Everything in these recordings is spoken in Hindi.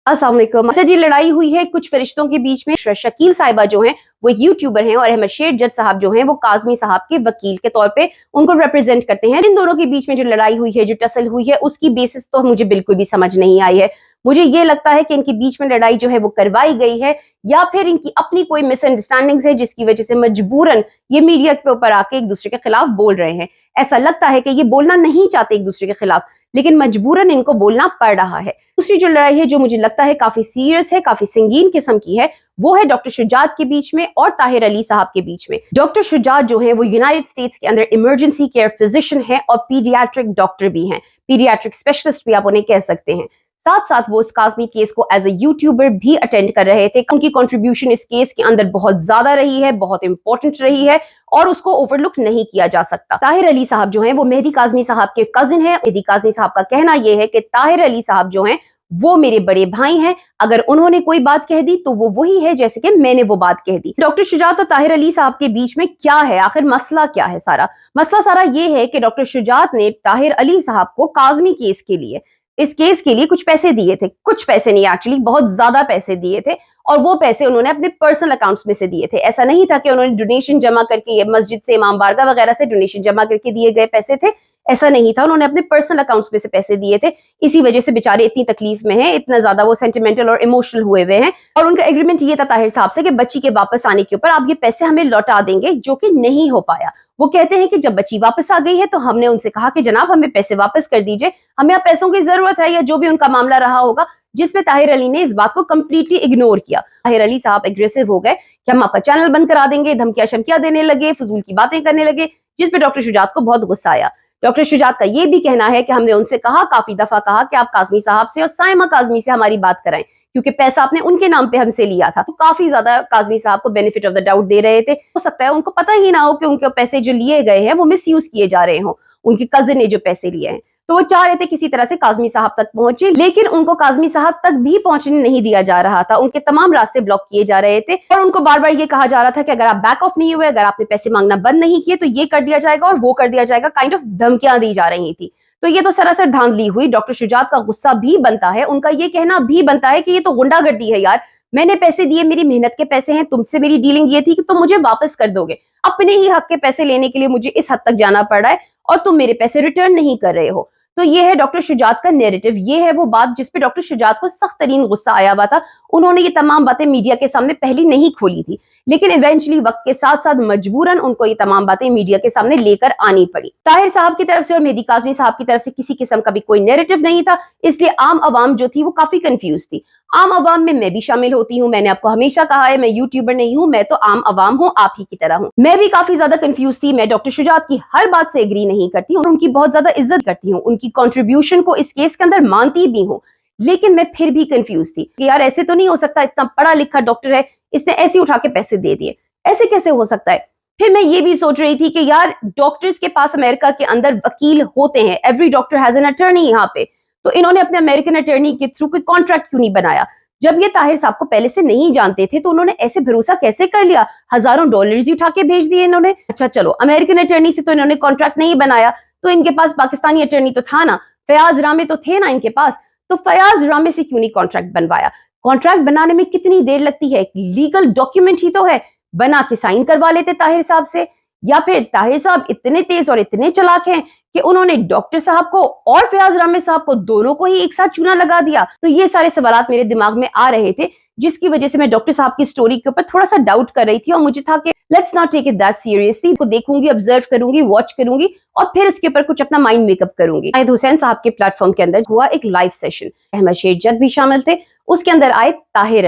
अस्सलाम वालेकुम। अच्छा जी, लड़ाई हुई है कुछ फरिश्तों के बीच में। शकील साहिबा जो हैं वो एक यूट्यूबर हैं और अहमद शेर जज साहब जो हैं वो काजमी साहब के वकील के तौर पे उनको रिप्रेजेंट करते हैं। इन दोनों के बीच में जो लड़ाई हुई है, जो टसल हुई है, उसकी बेसिस तो मुझे बिल्कुल भी समझ नहीं आई है। मुझे ये लगता है कि इनके बीच में लड़ाई जो है वो करवाई गई है, या फिर इनकी अपनी कोई मिसअंडरस्टैंडिंग्स है जिसकी वजह से मजबूरन ये मीडिया के ऊपर आके एक दूसरे के खिलाफ बोल रहे हैं। ऐसा लगता है कि ये बोलना नहीं चाहते एक दूसरे के खिलाफ, लेकिन मजबूरन इनको बोलना पड़ रहा है। दूसरी जो लड़ाई है जो मुझे लगता है काफी सीरियस है, काफी संगीन किस्म की है, वो है डॉक्टर शुजात के बीच में और ताहिर अली साहब के बीच में। डॉक्टर शुजात जो है वो यूनाइटेड स्टेट्स के अंदर इमरजेंसी केयर फिजिशियन है और पीडियाट्रिक डॉक्टर भी हैं, पीडियाट्रिक स्पेशलिस्ट भी आप उन्हें कह सकते हैं। साथ साथ वो इस काजमी केस को एज ए यूट्यूबर भी अटेंड कर रहे थे। उनकी कंट्रीब्यूशन इस केस के अंदर बहुत ज्यादा रही है, बहुत इंपॉर्टेंट रही है और उसको ओवरलुक नहीं किया जा सकता। ताहिर अली साहब जो हैं वो मेहदी काजमी साहब के कजिन है। मेहदी काजमी साहब का कहना यह है कि ताहिर अली साहब जो हैं वो मेरे बड़े भाई हैं, अगर उन्होंने कोई बात कह दी तो वो वही है जैसे कि मैंने वो बात कह दी। डॉक्टर शुजात और ताहिर अली साहब के बीच में क्या है, आखिर मसला क्या है? मसला सारा ये है कि डॉक्टर शुजात ने ताहिर अली साहब को काजमी केस के लिए, इस केस के लिए कुछ पैसे दिए थे। कुछ पैसे नहीं, एक्चुअली बहुत ज्यादा पैसे दिए थे और वो पैसे उन्होंने अपने पर्सनल अकाउंट्स में से दिए थे। ऐसा नहीं था कि उन्होंने डोनेशन जमा करके, ये मस्जिद से, इमाम बारगाह वगैरह से डोनेशन जमा करके दिए गए पैसे थे, ऐसा नहीं था। उन्होंने अपने पर्सनल अकाउंट्स में से पैसे दिए थे। इसी वजह से बेचारे इतनी तकलीफ में हैं, इतना ज्यादा वो सेंटिमेंटल और इमोशनल हुए हुए हैं। और उनका एग्रीमेंट ये था ताहिर साहब से कि बच्ची के वापस आने के ऊपर आप ये पैसे हमें लौटा देंगे, जो कि नहीं हो पाया। वो कहते हैं कि जब बच्ची वापस आ गई है तो हमने उनसे कहा कि जनाब हमें पैसे वापस कर दीजिए, हमें अब पैसों की जरूरत है, या जो भी उनका मामला रहा होगा, जिसपे ताहिर अली ने इस बात को कंप्लीटली इग्नोर किया। ताहिर अली साहब एग्रेसिव हो गए कि हम आपका चैनल बंद करा देंगे, धमकियां शमकियां देने लगे, फजूल की बातें करने लगे, जिसपे डॉक्टर शुजात को बहुत गुस्सा आया। डॉक्टर शुजात का ये भी कहना है कि हमने उनसे कहा, काफी दफा कहा कि आप काजमी साहब से और साइमा काजमी से हमारी बात कराएं, क्योंकि पैसा आपने उनके नाम पे हमसे लिया था। तो काफी ज्यादा काजमी साहब को बेनिफिट ऑफ द डाउट दे रहे थे। हो सकता है उनको पता ही ना हो कि उनके पैसे जो लिए गए हैं वो मिस यूज किए जा रहे हो, उनके कजिन ने जो पैसे लिए हैं। तो वो चाह रहे थे किसी तरह से काजमी साहब तक पहुंचे, लेकिन उनको काजमी साहब तक भी पहुंचने नहीं दिया जा रहा था। उनके तमाम रास्ते ब्लॉक किए जा रहे थे और उनको बार बार ये कहा जा रहा था कि अगर आप बैक ऑफ नहीं हुए, अगर आपने पैसे मांगना बंद नहीं किए तो ये कर दिया जाएगा और वो कर दिया जाएगा। काइंड ऑफ धमकियां दी जा रही थी। तो ये तो सरासर धांधली हुई। डॉक्टर शुजात का गुस्सा भी बनता है, उनका ये कहना भी बनता है कि ये तो गुंडागर्दी है यार, मैंने पैसे दिए, मेरी मेहनत के पैसे हैं, तुमसे मेरी डीलिंग ये थी कि तुम मुझे वापस कर दोगे। अपने ही हक के पैसे लेने के लिए मुझे इस हद तक जाना पड़ रहा है और तुम मेरे पैसे रिटर्न नहीं कर रहे हो। तो ये है डॉक्टर शुजात का नैरेटिव। ये है वो बात जिसपे डॉक्टर शुजात को सख्त तरीन गुस्सा आया हुआ था। उन्होंने ये तमाम बातें मीडिया के सामने पहले नहीं खोली थी, लेकिन इवेंचुअली वक्त के साथ साथ मजबूरन उनको ये तमाम बातें मीडिया के सामने लेकर आनी पड़ी। ताहिर साहब की तरफ से और मेहदी काजमी साहब की तरफ से किसी किस्म का भी कोई नैरेटिव नहीं था, इसलिए आम आवाम जो थी वो काफी कंफ्यूज थी। आम आवाम में मैं भी शामिल होती हूँ। मैंने आपको हमेशा कहा है मैं यूट्यूबर नहीं हूँ, मैं तो आम आवाम हूँ, आप ही की तरह हूँ। मैं भी काफी ज्यादा कंफ्यूज थी। मैं डॉक्टर शुजात की हर बात से एग्री नहीं करती हूँ और उनकी बहुत ज्यादा इज्जत करती हूँ, उनकी कंट्रीब्यूशन को इस केस के अंदर मानती भी हूँ, लेकिन मैं फिर भी कंफ्यूज थी कि यार ऐसे तो नहीं हो सकता, इतना पढ़ा लिखा डॉक्टर है, इसने ऐसे उठा के पैसे दे दिए, ऐसे कैसे हो सकता है? फिर मैं ये भी सोच रही थी कि यार डॉक्टर्स के पास अमेरिका के अंदर वकील होते हैं, every doctor has an attorney यहाँ पे, तो इन्होंने अपने अमेरिकन अटर्नी के थ्रू कोई कॉन्ट्रैक्ट क्यों नहीं बनाया? जब ये ताहिर साहब को पहले से नहीं जानते थे तो उन्होंने ऐसे भरोसा कैसे कर लिया? हजारों डॉलर्स ही उठा के भेज दिए इन्होंने। अच्छा चलो, अमेरिकन अटर्नी से तो इन्होंने कॉन्ट्रैक्ट नहीं बनाया, तो इनके पास पाकिस्तानी अटर्नी तो था ना, फयाज रामे तो थे ना इनके पास, तो फयाज रामे से क्यों नहीं कॉन्ट्रैक्ट बनवाया? कॉन्ट्रैक्ट बनाने में कितनी देर लगती है? लीगल डॉक्यूमेंट ही तो है, बना के साइन करवा लेते ताहिर साहब से। या फिर ताहिर साहब इतने तेज और इतने चालाक हैं कि उन्होंने डॉक्टर साहब को और फयाज रामे साहब को, दोनों को ही एक साथ चूना लगा दिया। तो ये सारे सवालात मेरे दिमाग में आ रहे थे, जिसकी वजह से मैं डॉक्टर साहब की स्टोरी के ऊपर थोड़ा सा डाउट कर रही थी और मुझे था कि let's not take it that seriously. इसको देखूंगी, ऑब्जर्व करूंगी, वॉच करूंगी और फिर इसके ऊपर कुछ अपना माइंड मेकअप करूंगी। शाहिद हुसैन साहब के प्लेटफॉर्म के अंदर हुआ एक लाइव सेशन, अहमद शेर जज भी शामिल थे। उसके अंदर आए ताहिर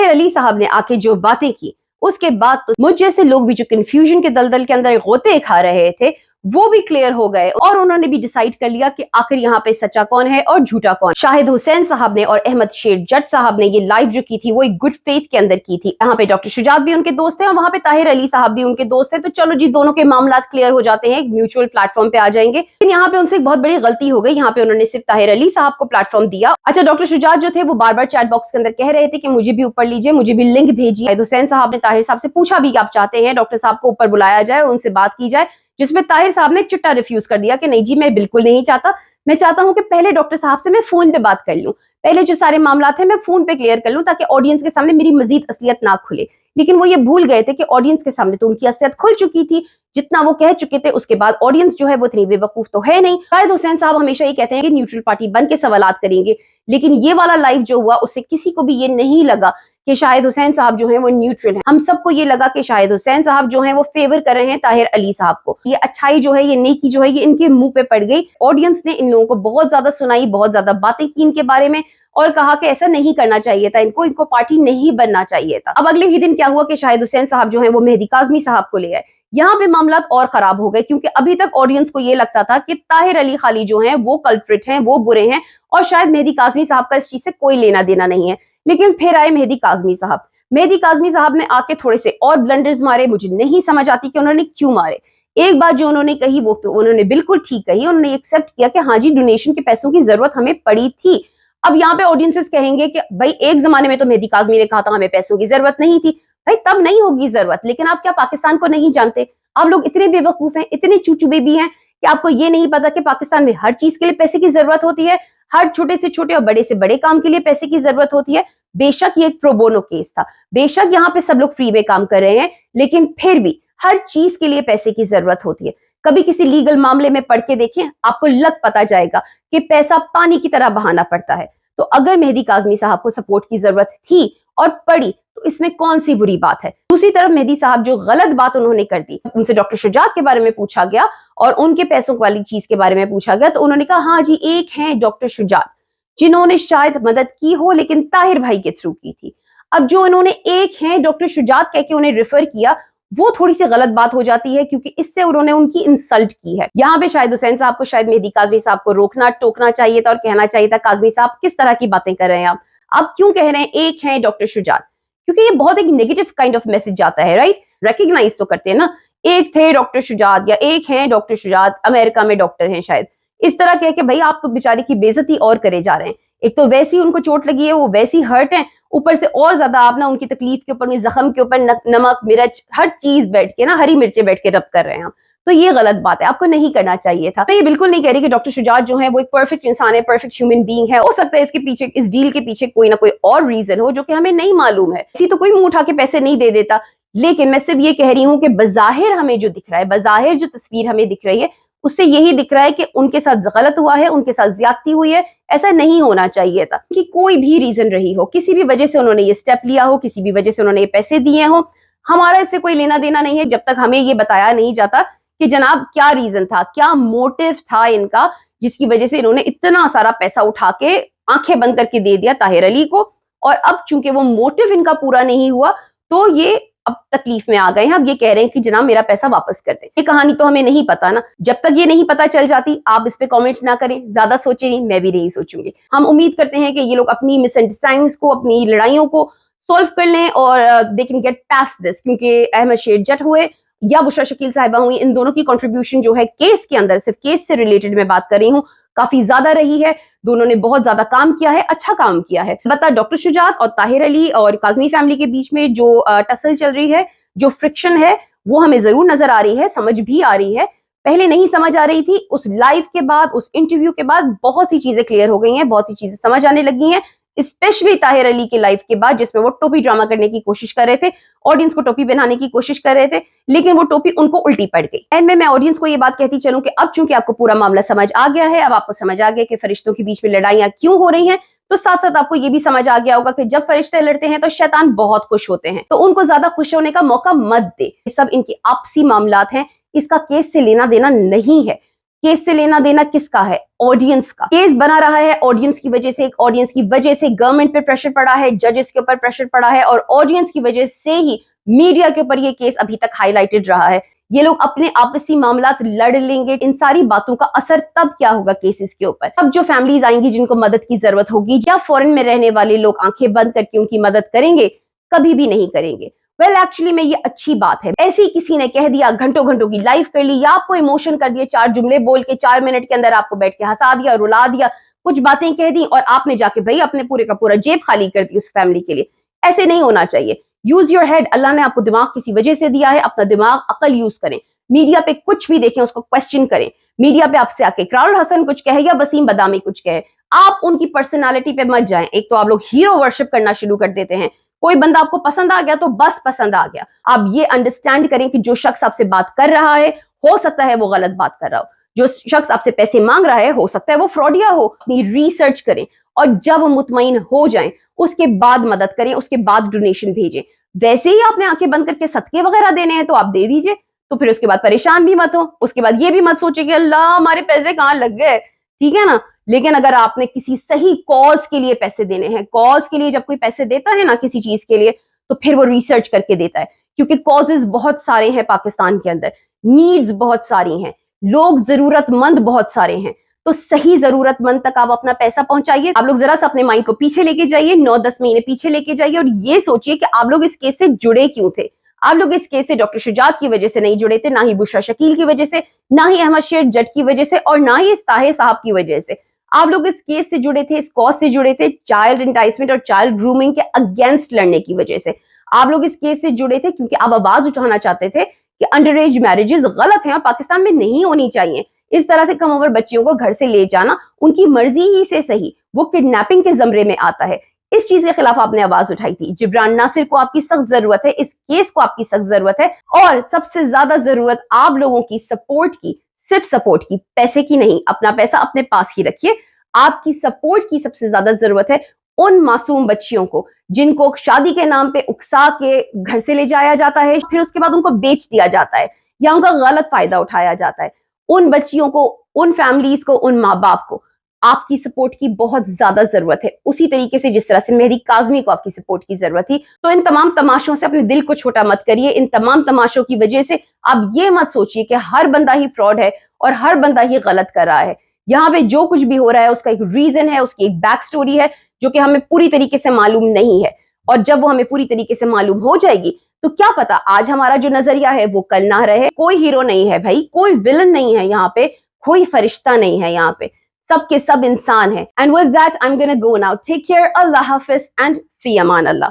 अली साहब ने आके जो बातें की, उसके बाद तो मुझ जैसे लोग भी जो कंफ्यूजन के दलदल के अंदर गोते खा रहे थे वो भी क्लियर हो गए और उन्होंने भी डिसाइड कर लिया कि आखिर यहाँ पे सच्चा कौन है और झूठा कौन। शाहिद हुसैन साहब ने और अहमद शेर जज साहब ने ये लाइव जो की थी वो एक गुड फेथ के अंदर की थी। यहाँ पे डॉक्टर शुजात भी उनके दोस्त हैं और वहां पे ताहिर अली साहब भी उनके दोस्त हैं। तो चलो जी, दोनों के मामला क्लियर हो जाते हैं, म्यूचुअल प्लेटफॉर्म पे आ जाएंगे। लेकिन यहाँ पे उनसे एक बहुत बड़ी गलती हो गई, यहाँ पे उन्होंने सिर्फ ताहिर अली साहब को प्लेटफॉर्म दिया। अच्छा, डॉक्टर शुजात जो थे वो बार बार चैट बॉक्स के अंदर कह रहे थे कि मुझे भी ऊपर लीजिए, मुझे भी लिंक भेजिए। शाहिद हुसैन साहब ने ताहिर साहब से पूछा भी, आप चाहते हैं डॉक्टर साहब को ऊपर बुलाया जाए और उनसे बात की जाए, जिसमें ताहिर साहब ने चिट्टा रिफ्यूज कर दिया कि नहीं जी, मैं बिल्कुल नहीं चाहता, मैं चाहता हूं कि पहले डॉक्टर साहब से मैं फोन पे बात कर लूं, पहले जो सारे मामला थे मैं फोन पे क्लियर कर लूं, ताकि ऑडियंस के सामने मेरी मजीद असलियत ना खुले। लेकिन वो ये भूल गए थे कि ऑडियंस के सामने तो उनकी असलियत खुल चुकी थी, जितना वो कह चुके थे उसके बाद ऑडियंस जो है वो इतनी बेवकूफ तो है नहीं। शाहिद हुसैन साहब हमेशा ये कहते हैं कि न्यूट्रल पार्टी बन के सवालात करेंगे, लेकिन ये वाला लाइव जो हुआ उससे किसी को भी ये नहीं लगा कि शाहिद हुसैन साहब जो हैं वो न्यूट्रल हैं। हम सबको ये लगा कि शाहिद हुसैन साहब जो हैं वो फेवर कर रहे हैं ताहिर अली साहब को। ये अच्छाई जो है, ये नेकी जो है, ये इनके मुंह पे पड़ गई। ऑडियंस ने इन लोगों को बहुत ज्यादा सुनाई, बहुत ज्यादा बातें की इनके बारे में, और कहा कि ऐसा नहीं करना चाहिए था, इनको पार्टी नहीं बनना चाहिए था। अब अगले ही दिन क्या हुआ कि शाहिद हुसैन साहब जो है वो मेहदी काज़मी साहब को ले आए। यहाँ पे मामला और खराब हो गए, क्योंकि अभी तक ऑडियंस को ये लगता था कि ताहिर अली खाली जो हैं वो कल्प्रिट हैं, वो बुरे हैं, और शायद मेहदी काज़मी साहब का इस चीज से कोई लेना देना नहीं है। लेकिन फिर आए मेहदी काज़मी साहब। मेहदी काज़मी साहब ने आके थोड़े से और ब्लंडर्स मारे। मुझे नहीं समझ आती कि उन्होंने क्यों मारे। एक बात जो उन्होंने कही वो तो उन्होंने बिल्कुल ठीक कही, उन्होंने एक्सेप्ट किया कि हाँ जी, डोनेशन के पैसों की जरूरत हमें पड़ी थी। अब यहाँ पे ऑडियंसेस कहेंगे कि भाई एक जमाने में तो मेहदी काज़मी ने कहा था हमें पैसों की जरूरत नहीं थी। भाई तब नहीं होगी जरूरत, लेकिन आप क्या पाकिस्तान को नहीं जानते? आप लोग इतने बेवकूफ हैं, इतने चूचू बेबी हैं कि आपको ये नहीं पता कि पाकिस्तान में हर चीज के लिए पैसे की जरूरत होती है, हर छोटे से छोटे और बड़े से बड़े काम के लिए पैसे की जरूरत होती है। बेशक ये एक प्रोबोनो केस था, बेशक यहाँ पे सब लोग फ्री में काम कर रहे हैं, लेकिन फिर भी हर चीज के लिए पैसे की जरूरत होती है। कभी किसी लीगल मामले में पढ़ के देखें, आपको लग पता जाएगा कि पैसा पानी की तरह बहाना पड़ता है। तो अगर मेहदी काज़मी साहब को सपोर्ट की जरूरत थी और पड़ी, तो इसमें कौन सी बुरी बात है? दूसरी तरफ मेहदी साहब जो गलत बात उन्होंने कर दी, उनसे डॉक्टर शुजात के बारे में पूछा गया और उनके पैसों वाली चीज के बारे में पूछा गया, तो उन्होंने कहा हाँ जी, एक हैं डॉक्टर शुजात जिन्होंने शायद मदद की हो, लेकिन ताहिर भाई के थ्रू की थी। अब जो इन्होंने एक हैं डॉक्टर शुजात कह के उन्हें रेफर किया, वो थोड़ी सी गलत बात हो जाती है, क्योंकि इससे उन्होंने उनकी इंसल्ट की है। यहाँ पे शाहिद हुसैन साहब को शायद मेहदी काज़मी साहब को रोकना टोकना चाहिए था और कहना चाहिए था, काज़मी साहब किस तरह की बातें कर रहे हैं आप क्यों कह रहे हैं एक हैं डॉक्टर शुजात? क्योंकि ये बहुत एक नेगेटिव काइंड ऑफ मैसेज जाता है, राइट? रिकॉग्नाइज तो करते हैं ना, एक थे डॉक्टर शुजात या एक हैं डॉक्टर शुजात, अमेरिका में डॉक्टर हैं शायद। इस तरह कह के भाई आप तो बेचारे की बेइज्जती और करे जा रहे हैं। एक तो वैसी उनको चोट लगी है, वो वैसी हर्ट है, ऊपर से और ज्यादा आप ना उनकी तकलीफ के ऊपर में जख्म के ऊपर नमक मिर्च हर चीज बैठ के ना, हरी मिर्चें बैठ के रब कर रहे हैं। तो ये गलत बात है, आपको नहीं करना चाहिए था। तो ये बिल्कुल नहीं कह रही कि डॉक्टर शुजात जो है वो एक परफेक्ट इंसान है, परफेक्ट ह्यूमन बीइंग है। हो सकता है इसके पीछे, इस डील के पीछे कोई ना कोई और रीजन हो जो कि हमें नहीं मालूम है। इसी तो कोई मुंह उठा के पैसे नहीं दे देता। लेकिन मैं सिर्फ ये कह रही हूँ कि बज़ाहिर हमें जो दिख रहा है, बज़ाहिर जो तस्वीर हमें दिख रही है, उससे यही दिख रहा है कि उनके साथ गलत हुआ है, उनके साथ ज्यादती हुई है। ऐसा नहीं होना चाहिए था कि कोई भी रीजन रही हो, किसी भी वजह से उन्होंने ये स्टेप लिया हो, किसी भी वजह से उन्होंने ये पैसे दिए हो, हमारा इससे कोई लेना देना नहीं है, जब तक हमें ये बताया नहीं जाता कि जनाब क्या रीजन था, क्या मोटिव था इनका, जिसकी वजह से इन्होंने इतना सारा पैसा उठा के आंखें बंद करके दे दिया ताहिर अली को। और अब चूंकि वो मोटिव इनका पूरा नहीं हुआ, तो ये अब तकलीफ में आ गए हैं। अब ये कह रहे हैं कि जनाब मेरा पैसा वापस कर दें। ये कहानी तो हमें नहीं पता ना, जब तक ये नहीं पता चल जाती आप इस पे कमेंट ना करें, ज्यादा सोचें नहीं, मैं भी नहीं सोचूंगी। हम उम्मीद करते हैं कि ये लोग अपनी मिसअंडरस्टैंडिंग्स को, अपनी लड़ाइयों को सॉल्व कर लें और they can get past this. क्योंकि अहमद शेर जट हुए या बुशरा शकील साहिबा हुई, इन दोनों की कंट्रीब्यूशन जो है केस के अंदर, सिर्फ केस से रिलेटेड मैं बात कर रही हूँ, काफी ज्यादा रही है। दोनों ने बहुत ज्यादा काम किया है, अच्छा काम किया है। बता डॉक्टर शुजात और ताहिर अली और काज़मी फैमिली के बीच में जो टसल चल रही है, जो फ्रिक्शन है, वो हमें जरूर नजर आ रही है, समझ भी आ रही है। पहले नहीं समझ आ रही थी, उस लाइव के बाद, उस इंटरव्यू के बाद बहुत सी चीजें क्लियर हो गई हैं, बहुत सी चीजें समझ आने लगी हैं। स्पेशली ताहिर अली के लाइव के बाद, जिसमें वो टोपी ड्रामा करने की कोशिश कर रहे थे, ऑडियंस को टोपी बनाने की कोशिश कर रहे थे, लेकिन वो टोपी उनको उल्टी पड़ गई। एंड में मैं ऑडियंस को ये बात कहती चलूं कि अब चूंकि आपको पूरा मामला समझ आ गया है, अब आपको समझ आ गया कि फरिश्तों के बीच में लड़ाइयां क्यों हो रही हैं, तो साथ साथ आपको ये भी समझ आ गया होगा कि जब फरिश्ते लड़ते हैं तो शैतान बहुत खुश होते हैं, तो उनको ज्यादा खुश होने का मौका मत दे। ये सब इनकी आपसी मामलात हैं, इसका केस से लेना देना नहीं है। केस से लेना देना किसका है? ऑडियंस का। केस बना रहा है ऑडियंस की वजह से, एक ऑडियंस की वजह से गवर्नमेंट पे प्रेशर पड़ा है, जजेस के ऊपर प्रेशर पड़ा है, और ऑडियंस की वजह से ही मीडिया के ऊपर ये केस अभी तक हाईलाइटेड रहा है। ये लोग अपने आपसी मामलात लड़ लेंगे, इन सारी बातों का असर तब क्या होगा केसेस के ऊपर? अब जो फैमिलीज आएंगी जिनको मदद की जरूरत होगी, या फॉरेन में रहने वाले लोग आंखें बंद करके उनकी मदद करेंगे? कभी भी नहीं करेंगे। वेल एक्चुअली में ये अच्छी बात है। ऐसे ही किसी ने कह दिया, घंटों घंटों की लाइव कर ली, या आपको इमोशन कर दिए, 4 जुमले बोल के 4 मिनट के अंदर आपको बैठ के हंसा दिया, रुला दिया, कुछ बातें कह दी, और आपने जाके भाई अपने पूरे का पूरा जेब खाली कर दी उस फैमिली के लिए। ऐसे नहीं होना चाहिए। Use your head. अल्लाह ने आपको दिमाग किसी वजह से दिया है, अपना दिमाग, अकल यूज करें। मीडिया पे कुछ भी देखें उसको क्वेश्चन करें। मीडिया पे आपसे आके इकरारुल हसन कुछ कहे या वसीम बदामी कुछ कहे, आप उनकी पर्सनालिटी पे मत जाएं। एक तो आप लोग हीरो वर्शिप करना शुरू कर देते हैं, कोई बंदा आपको पसंद आ गया तो बस पसंद आ गया। आप ये अंडरस्टैंड करें कि जो शख्स आपसे बात कर रहा है हो सकता है वो गलत बात कर रहा हो, जो शख्स आपसे पैसे मांग रहा है हो सकता है वो फ्रॉडिया हो। अपनी रिसर्च करें और जब मुतमईन हो जाएं उसके बाद मदद करें, उसके बाद डोनेशन भेजें। वैसे ही आपने आंखें बंद करके सदके वगैरह देने हैं तो आप दे दीजिए, तो फिर उसके बाद परेशान भी मत हो, उसके बाद ये भी मत सोचिए कि अल्लाह हमारे पैसे कहाँ लग गए, ठीक है ना। लेकिन अगर आपने किसी सही कॉज के लिए पैसे देने हैं, कॉज के लिए जब कोई पैसे देता है ना किसी चीज के लिए, तो फिर वो रिसर्च करके देता है, क्योंकि कॉजेज बहुत सारे हैं पाकिस्तान के अंदर, नीड्स बहुत सारी हैं, लोग जरूरतमंद बहुत सारे हैं, तो सही जरूरतमंद तक आप अपना पैसा पहुंचाइए। आप लोग जरा सा अपने माइंड को पीछे लेके जाइए, 9-10 महीने पीछे लेके जाइए और ये सोचिए कि आप लोग इस केस से जुड़े क्यों थे। आप लोग इस केस से डॉक्टर शुजात की वजह से नहीं जुड़े थे, ना ही बुशरा शकील की वजह से, ना ही अहमद शेर जट की वजह से, और ना ही ताहे साहब की वजह से। आप लोग इस केस से जुड़े थे, इस कॉज से जुड़े थे चाइल्ड इंटाइसमेंट और चाइल्ड ग्रूमिंग के अगेंस्ट लड़ने की वजह से। आप लोग इस केस से जुड़े थे क्योंकि आप आवाज उठाना चाहते थे कि अंडर एज मैरिजेस गलत हैं और पाकिस्तान में नहीं होनी चाहिए। इस तरह से कम उम्र बच्चियों को घर से ले जाना उनकी मर्जी ही से सही, वो किडनैपिंग के जमरे में आता है। इस चीज के खिलाफ आपने आवाज उठाई थी। जिब्रान नासिर को आपकी सख्त जरूरत है, इस केस को आपकी सख्त जरूरत है, और सबसे ज्यादा जरूरत आप लोगों की सपोर्ट की, सिर्फ सपोर्ट की, पैसे की नहीं। अपना पैसा अपने पास ही रखिए। आपकी सपोर्ट की सबसे ज्यादा जरूरत है उन मासूम बच्चियों को जिनको शादी के नाम पे उकसा के घर से ले जाया जाता है, फिर उसके बाद उनको बेच दिया जाता है या उनका गलत फायदा उठाया जाता है। उन बच्चियों को, उन फैमिलीज को, उन माँ बाप को आपकी सपोर्ट की बहुत ज्यादा जरूरत है, उसी तरीके से जिस तरह से मेहदी काज़मी को आपकी सपोर्ट की जरूरत थी। तो इन तमाम तमाशों से अपने दिल को छोटा मत करिए। इन तमाम तमाशों की वजह से आप ये मत सोचिए कि हर बंदा ही फ्रॉड है और हर बंदा ही गलत कर रहा है। यहाँ पे जो कुछ भी हो रहा है उसका एक रीजन है, उसकी एक बैक स्टोरी है जो कि हमें पूरी तरीके से मालूम नहीं है, और जब वो हमें पूरी तरीके से मालूम हो जाएगी तो क्या पता आज हमारा जो नजरिया है वो कल ना रहे। कोई हीरो नहीं है भाई, कोई विलन नहीं है यहाँ पे, कोई फरिश्ता नहीं है यहाँ पे, सबके सब इंसान है। And with that I am gonna go now, take care, अल्लाह हाफिज एंड फी अमान अल्लाह।